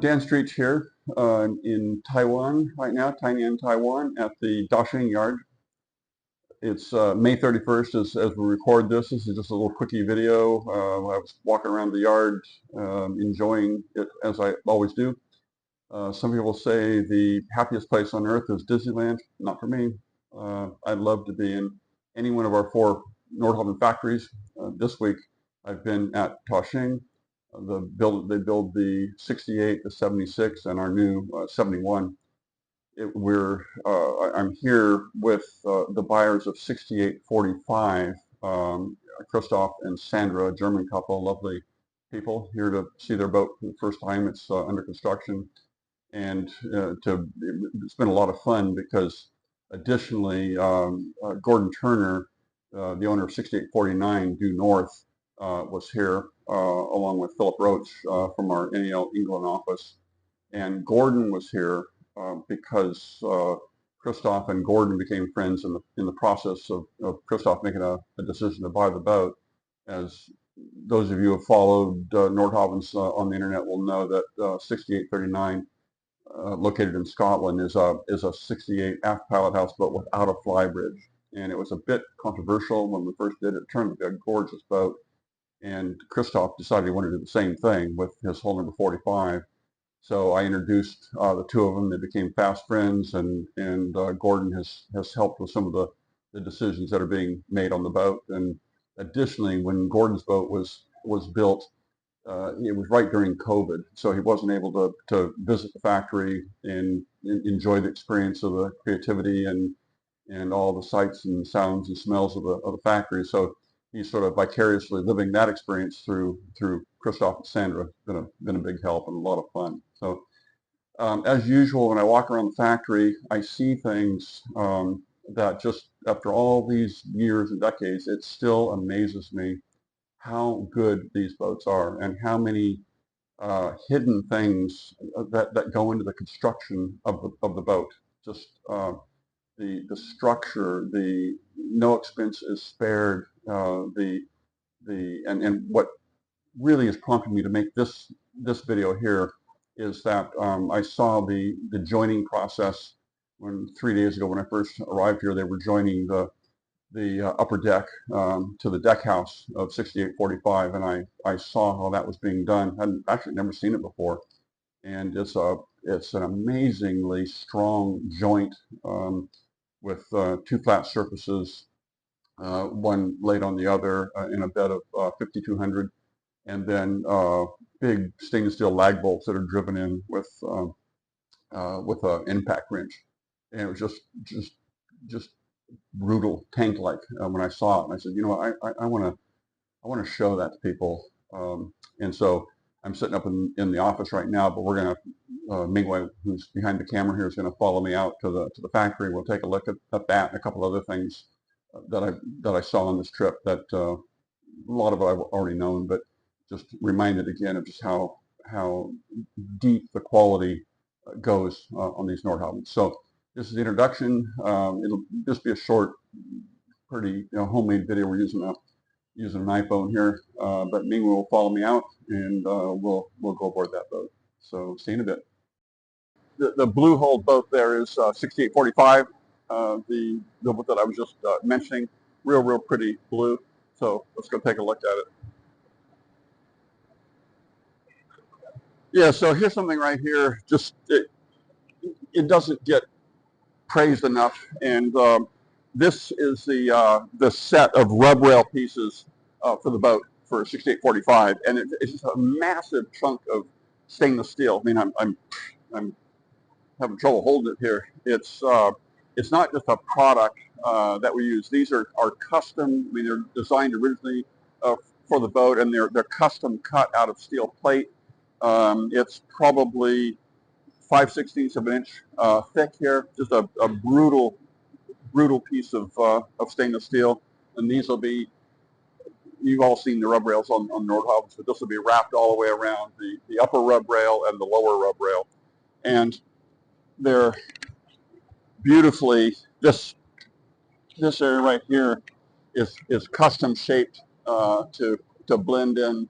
Dan Streech here in Taiwan right now, Tainan, Taiwan, at the Shing yard. It's May 31st as we record this. This is just a little quickie video. I was walking around the yard, enjoying it as I always do. Some people say the happiest place on earth is Disneyland. Not for me. I'd love to be in any one of our 4 Nordhavn factories. This week I've been at Shing. They build the 68, the 76, and our new 71. I'm here with the buyers of 6845, Christoph and Sandra, a German couple, lovely people, here to see their boat for the first time. It's under construction, and it's been a lot of fun because additionally, Gordon Turner, the owner of 6849 due north, was here along with Philip Roach from our NEL England office, and Gordon was here because Christoph and Gordon became friends in the process of Christoph making a decision to buy the boat. As those of you who have followed Nordhavn's on the internet will know that 6839, located in Scotland, is a 68 aft pilot house boat without a flybridge, and it was a bit controversial when we first did it. It turned out to be a gorgeous boat, and Christoph decided he wanted to do the same thing with his hull number 45. So I introduced the 2 of them. They became fast friends, and Gordon has helped with some of the decisions that are being made on the boat. And additionally, when Gordon's boat was built, it was right during COVID, so he wasn't able to visit the factory and enjoy the experience of the creativity and all the sights and sounds and smells of the factory. So he's sort of vicariously living that experience through Christoph and Sandra. Been a big help and a lot of fun. So as usual, when I walk around the factory, I see things that just after all these years and decades, it still amazes me how good these boats are and how many hidden things that go into the construction of the boat. Just the structure, the no expense is spared, and what really has prompted me to make this video here is that I saw the joining process when 3 days ago when I first arrived here. They were joining the upper deck to the deck house of 6845, and I saw how that was being done. Hadn't actually never seen it before, and it's an amazingly strong joint with 2 flat surfaces, one laid on the other in a bed of 5200, and then big stainless steel lag bolts that are driven in with an impact wrench. And it was just brutal, tank-like when I saw it. And I said, you know what, I want to show that to people. And so I'm sitting up in the office right now, but we're going to Mingwei, who's behind the camera here, is going to follow me out to the factory. We'll take a look at that and a couple other things that I saw on this trip that a lot of it I've already known, but just reminded again of just how deep the quality goes on these Nordhavns. So this is the introduction. It'll just be a short, pretty homemade video. We're using an iPhone here, but Ming will follow me out, and we'll go aboard that boat. So see you in a bit. The blue hulled boat there is 6845, the boat that I was just mentioning. Real pretty blue. So let's go take a look at it. Yeah, so here's something right here. Just it doesn't get praised enough, and this is the set of rub rail pieces for the boat for 6845, and it's just a massive chunk of stainless steel. I mean, I'm having trouble holding it here. It's not just a product that we use. These are custom. I mean, they're designed originally for the boat, and they're custom cut out of steel plate. It's probably 5/16 of an inch thick here. Just a brutal piece of stainless steel. And these will be, you've all seen the rub rails on Nordhavn, but this will be wrapped all the way around the upper rub rail and the lower rub rail. And they're beautifully, this area right here is custom shaped to blend in.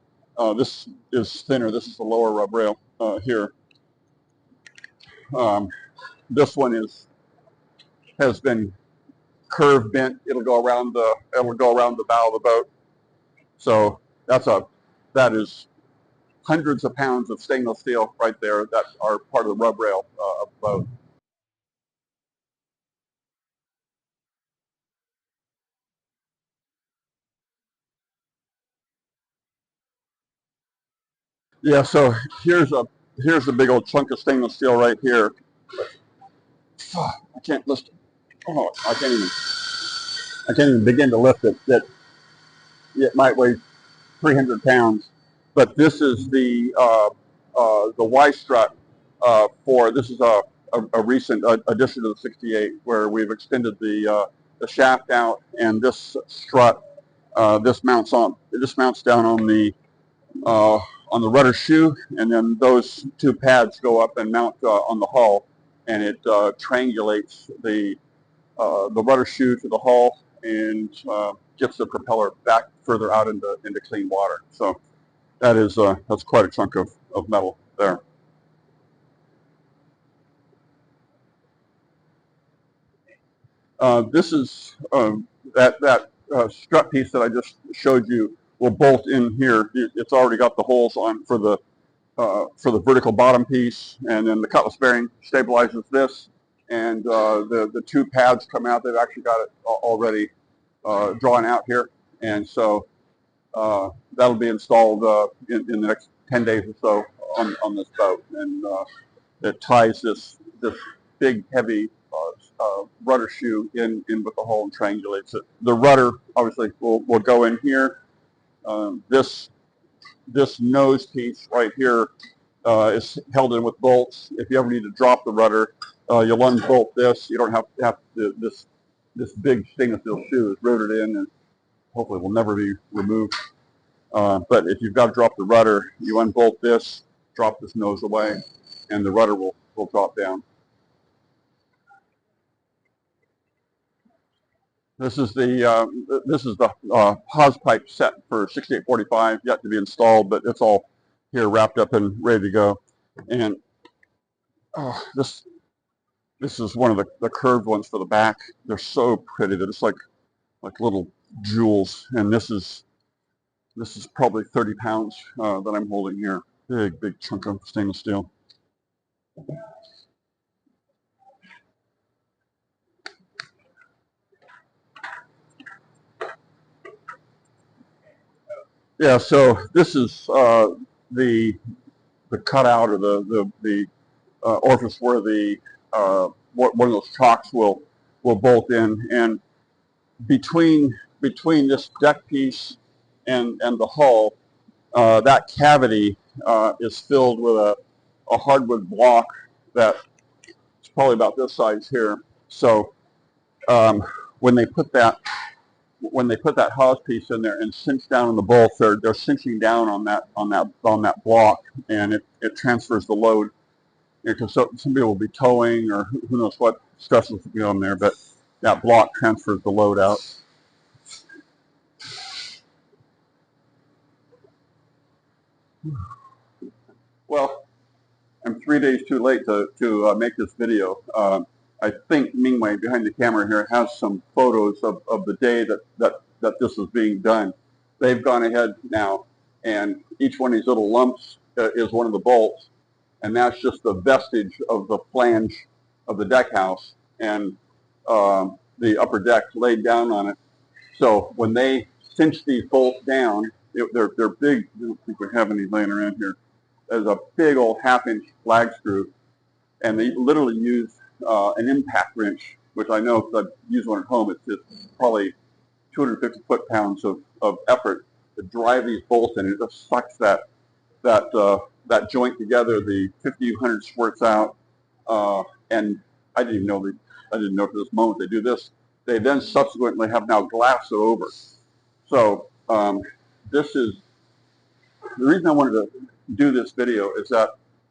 This is thinner. This is the lower rub rail here. This one has been curve bent. It'll go around the bow of the boat. So that is hundreds of pounds of stainless steel right there that are part of the rub rail of the boat. Yeah, so here's a big old chunk of stainless steel right here. I can't lift it. Oh, I can't even begin to lift it. It might weigh 300 pounds. But this is the Y strut for this is a recent addition to the 68 where we've extended the shaft out, and this strut this mounts down on the rudder shoe, and then those two pads go up and mount on the hull, and it triangulates the rudder shoe to the hull and gets the propeller back further out into clean water. So that's quite a chunk of metal there. This is that strut piece that I just showed you will bolt in here. It's already got the holes on for the vertical bottom piece, and then the cutlass bearing stabilizes this, and the two pads come out. They've actually got it already drawn out here, and so that'll be installed in the next 10 days or so on this boat, and it ties this big heavy rudder shoe in with the hole and triangulates it. The rudder obviously will go in here. This nose piece right here is held in with bolts. If you ever need to drop the rudder, you'll unbolt this. You don't have to, this big stainless steel shoe is rooted in and hopefully will never be removed. But if you've got to drop the rudder, you unbolt this, drop this nose away, and the rudder will drop down. This is the hose pipe set for 6845, yet to be installed, but it's all here wrapped up and ready to go. And this is one of the curved ones for the back. They're so pretty. They're just like little jewels. And this is probably 30 pounds that I'm holding here. Big chunk of stainless steel. Yeah, so this is the cutout or the orifice where one of those chocks will bolt in, and between this deck piece and the hull, that cavity is filled with a hardwood block that's probably about this size here. So when they put that hose piece in there and cinch down on the bolts, they're cinching down on that block, and it transfers the load. Because some people will be towing or who knows what stresses will be on there, but that block transfers the load out. Well, I'm 3 days too late to make this video. I think Mingwei behind the camera here has some photos of the day that this is being done. They've gone ahead now, and each one of these little lumps is one of the bolts, and that's just the vestige of the flange of the deck house and the upper deck laid down on it. So when they cinch these bolts down, they're big. I don't think we have any laying around here. There's a big old 1/2-inch flag screw, and they literally use an impact wrench, which I know because I've used one at home. It's probably 250 foot-pounds of effort to drive these bolts in. It just sucks that joint together. The 50-100 squirts out, and I didn't know to this moment they do this. They then subsequently have now glassed it over. So this is the reason I wanted to do this video is that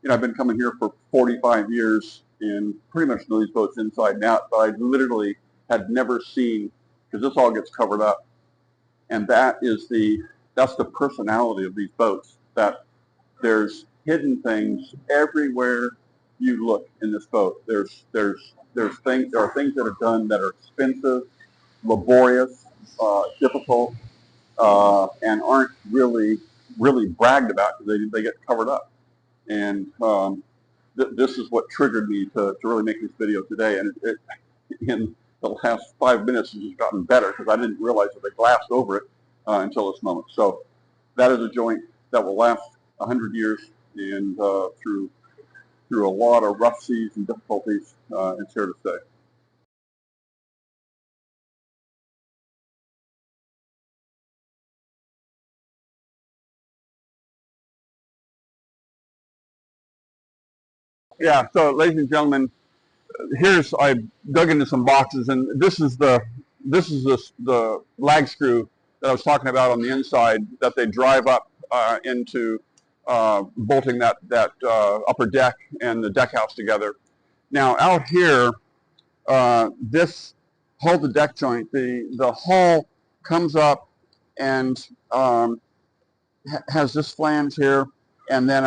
I've been coming here for 45 years and pretty much know these boats inside and out, but I literally had never seen, because this all gets covered up, and that's the personality of these boats, that there's hidden things everywhere you look in this boat, there are things that are done that are expensive, laborious, difficult, and aren't really bragged about because they get covered up. And this is what triggered me to really make this video today. And in the last 5 minutes, it's just gotten better because I didn't realize that they glassed over it until this moment. So that is a joint that will last 100 years, and through a lot of rough seas and difficulties, it's here to stay. Yeah, so ladies and gentlemen, I dug into some boxes, and this is the lag screw that I was talking about on the inside that they drive up into bolting that upper deck and the deck house together. Now out here, this hull to deck joint, the hull comes up and has this flange here, and then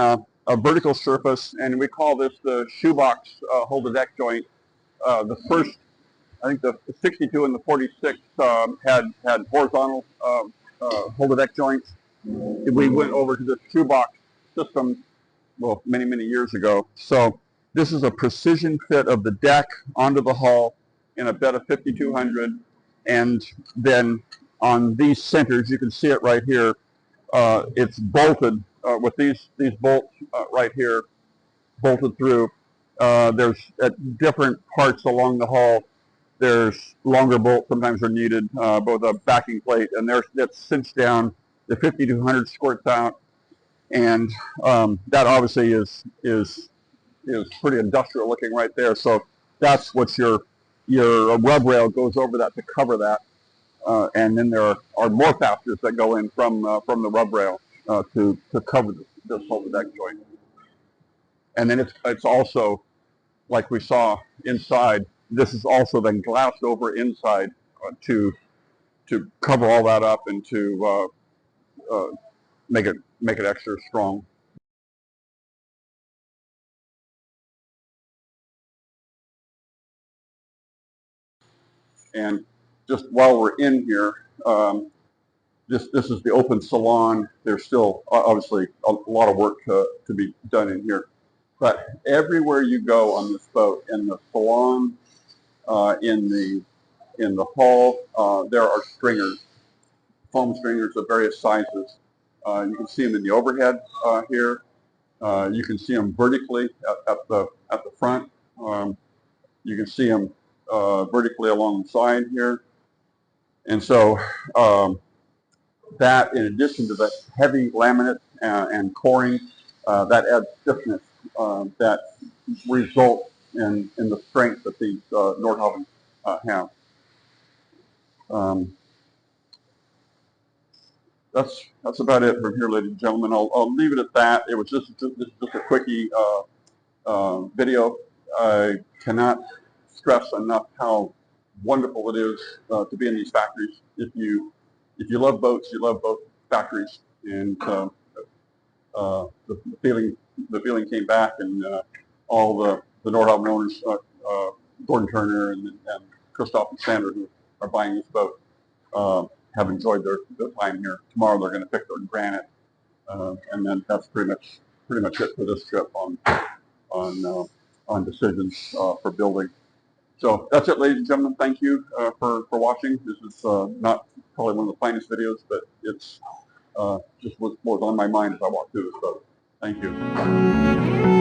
a vertical surface, and we call this the shoebox hull to deck joint. The first, I think the 62 and the 46 had horizontal hull to deck joints. We went over to the shoebox system, well, many years ago. So this is a precision fit of the deck onto the hull in a bed of 5200, and then on these centers, you can see it right here. It's bolted with these bolts right here, bolted through. There's at different parts along the hull, there's longer bolts sometimes are needed, both a backing plate, and that's cinched down. The 5200 squirts out, and that obviously is pretty industrial looking right there. So that's what your rub rail goes over that to cover that, and then there are more fasteners that go in from the rub rail to cover this whole deck joint. And then it's also, like we saw inside, this is also then glassed over inside to cover all that up and to make it extra strong. And just while we're in here, this is the open salon. There's still obviously a lot of work to be done in here, but everywhere you go on this boat, in the salon, in the hall, there are stringers, foam stringers of various sizes. You can see them in the overhead here. You can see them vertically at the front. You can see them vertically along the side here. And so that, in addition to the heavy laminate and coring, that adds stiffness that results in the strength that these Nordhavn have. That's about it from here, ladies and gentlemen. I'll leave it at that. It was just a quickie video. I cannot stress enough how wonderful it is to be in these factories. If you love boats, you love boat factories, and the feeling came back, and all the Nordhavn owners, Gordon Turner and Christoph and Sandra, who are buying this boat, have enjoyed their time here. Tomorrow they're going to pick their granite, and then that's pretty much it for this trip on decisions for building. So that's it, ladies and gentlemen. Thank you for watching. This is not probably one of the finest videos, but it's just what was on my mind as I walked through this boat. Thank you.